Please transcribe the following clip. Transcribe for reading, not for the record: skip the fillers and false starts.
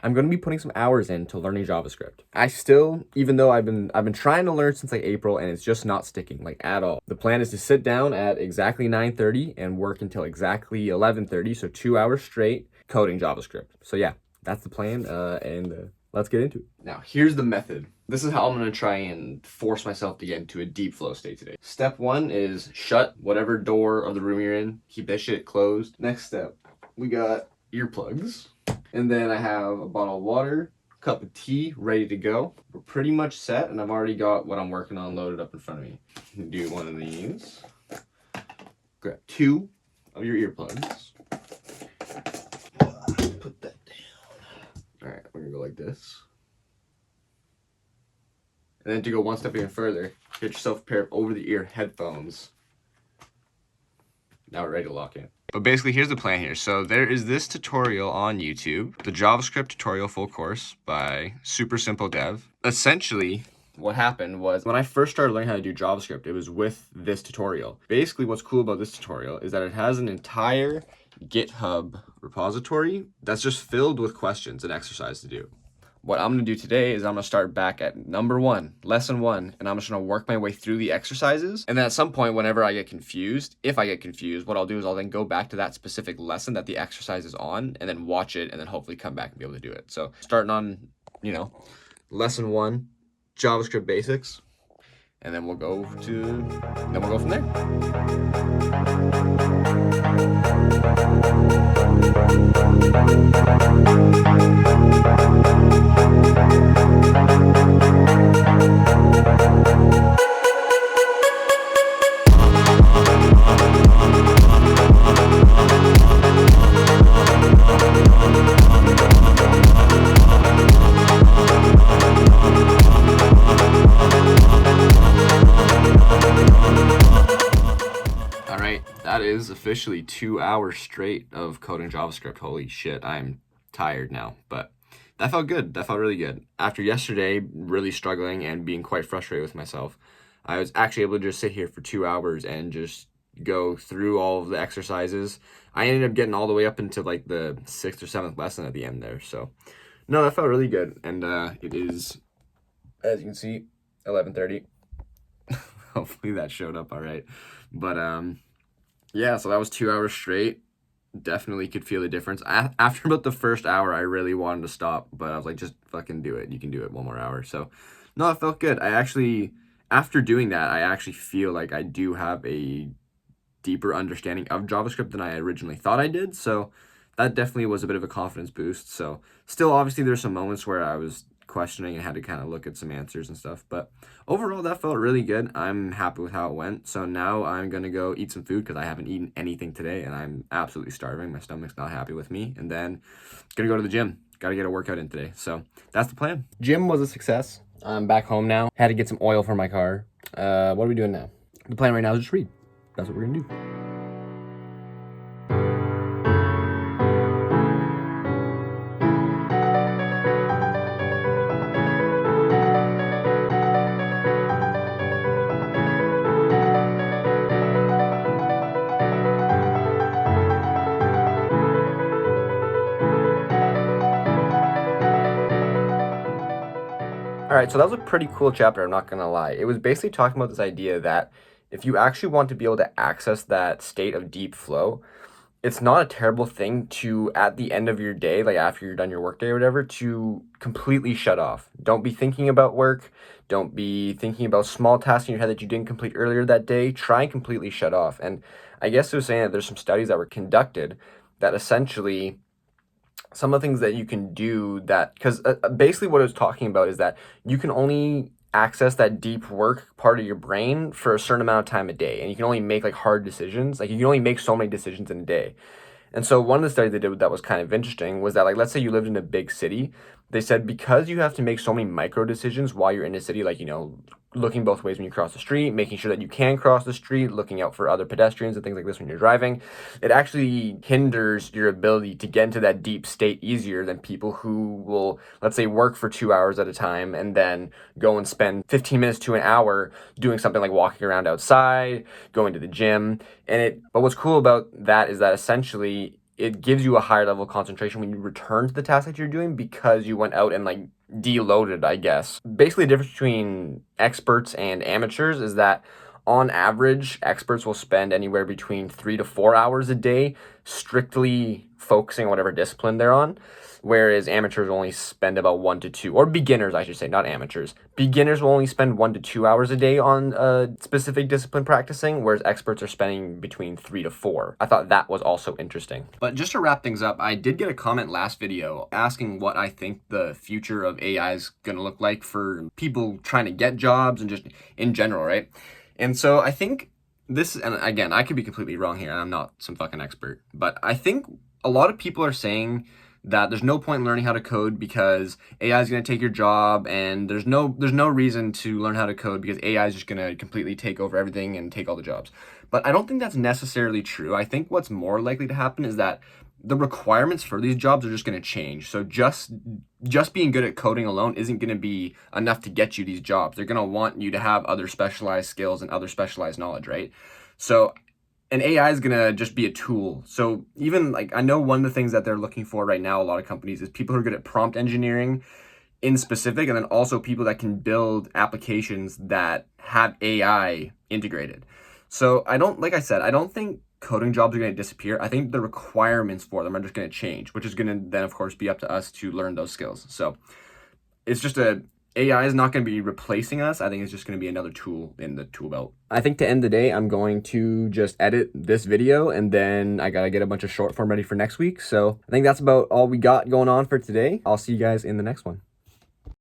I'm going to be putting some hours into learning JavaScript. I still, even though I've been trying to learn since like April, and it's just not sticking like at all. The plan is to sit down at exactly 9:30 and work until exactly 11:30, so 2 hours straight coding JavaScript. So yeah, that's the plan, and let's get into it. Now, here's the method. This is how I'm going to try and force myself to get into a deep flow state today. Step 1 is shut whatever door of the room you're in. Keep that shit closed. Next step, we got earplugs. And then I have a bottle of water, cup of tea ready to go. We're pretty much set, and I've already got what I'm working on loaded up in front of me. Do one of these. Grab 2 of your earplugs. Put that down. Alright, we're gonna go like this. And then to go one step even further, get yourself a pair of over-the-ear headphones. Now we're ready to lock in. But basically, here's the plan here. So there is this tutorial on YouTube, the JavaScript tutorial full course by Super Simple Dev. Essentially, what happened was when I first started learning how to do JavaScript, it was with this tutorial. Basically, what's cool about this tutorial is that it has an entire GitHub repository that's just filled with questions and exercise to do. What I'm going to do today is I'm going to start back at number 1, lesson 1, and I'm just going to work my way through the exercises. And then at some point, whenever I get confused, if I get confused, what I'll do is I'll then go back to that specific lesson that the exercise is on and then watch it and then hopefully come back and be able to do it. So starting on, lesson 1, JavaScript basics, and then we'll go from there. That is officially 2 hours straight of coding JavaScript. Holy shit, I'm tired now, but that felt good. That felt really good. After yesterday, really struggling and being quite frustrated with myself, I was actually able to just sit here for 2 hours and just go through all of the exercises. I ended up getting all the way up into like the 6th or 7th lesson at the end there. So no, that felt really good. And it is, as you can see, 11:30. Hopefully that showed up all right. But yeah, so that was 2 hours straight. Definitely could feel the difference. After about the first hour, I really wanted to stop, but I was like, just fucking do it. You can do it one more hour. So, no, it felt good. After doing that, I actually feel like I do have a deeper understanding of JavaScript than I originally thought I did. So, that definitely was a bit of a confidence boost. So, still, obviously, there's some moments where I was questioning and had to kind of look at some answers and stuff, but overall that felt really good. I'm happy with how it went. So now I'm gonna go eat some food because I haven't eaten anything today and I'm absolutely starving. My stomach's not happy with me, and then gonna go to the gym. Gotta get a workout in today. So that's the plan. Gym was a success. I'm back home now. Had to get some oil for my car. What are we doing now? The plan right now is just read. That's what we're gonna do. All right, so that was a pretty cool chapter, I'm not gonna lie. It was basically talking about this idea that if you actually want to be able to access that state of deep flow, it's not a terrible thing to, at the end of your day, like after you're done your workday or whatever, to completely shut off. Don't be thinking about work. Don't be thinking about small tasks in your head that you didn't complete earlier that day. Try and completely shut off. And I guess it was saying that there's some studies that were conducted that essentially some of the things that you can do that, because basically what it was talking about is that you can only access that deep work part of your brain for a certain amount of time a day, and you can only make like hard decisions. Like you can only make so many decisions in a day. And so one of the studies they did that was kind of interesting was that, like, let's say you lived in a big city. They said because you have to make so many micro decisions while you're in a city, like, looking both ways when you cross the street, making sure that you can cross the street, looking out for other pedestrians and things like this when you're driving, it actually hinders your ability to get into that deep state easier than people who will, let's say, work for 2 hours at a time and then go and spend 15 minutes to an hour doing something like walking around outside, going to the gym. But what's cool about that is that essentially it gives you a higher level of concentration when you return to the task that you're doing because you went out and like deloaded, I guess. Basically, the difference between experts and amateurs is that on average, experts will spend anywhere between 3 to 4 hours a day strictly focusing on whatever discipline they're on, whereas amateurs only spend about 1 to 2, or beginners, I should say, not amateurs. Beginners will only spend 1 to 2 hours a day on a specific discipline practicing, whereas experts are spending between 3 to 4. I thought that was also interesting. But just to wrap things up, I did get a comment last video asking what I think the future of AI is going to look like for people trying to get jobs and just in general, right? And so I think this, and again, I could be completely wrong here, and I'm not some fucking expert, but I think a lot of people are saying that there's no point in learning how to code because AI is going to take your job, and there's no reason to learn how to code because AI is just going to completely take over everything and take all the jobs. But I don't think that's necessarily true. I think what's more likely to happen is that the requirements for these jobs are just going to change. So just being good at coding alone isn't going to be enough to get you these jobs. They're going to want you to have other specialized skills and other specialized knowledge, right? So and AI is going to just be a tool. So even like, I know one of the things that they're looking for right now, a lot of companies, is people who are good at prompt engineering in specific, and then also people that can build applications that have AI integrated. So like I said, I don't think coding jobs are going to disappear. I think the requirements for them are just going to change, which is going to then, of course, be up to us to learn those skills. So it's just AI is not going to be replacing us. I think it's just going to be another tool in the tool belt. I think to end the day, I'm going to just edit this video, and then I got to get a bunch of short form ready for next week. So I think that's about all we got going on for today. I'll see you guys in the next one.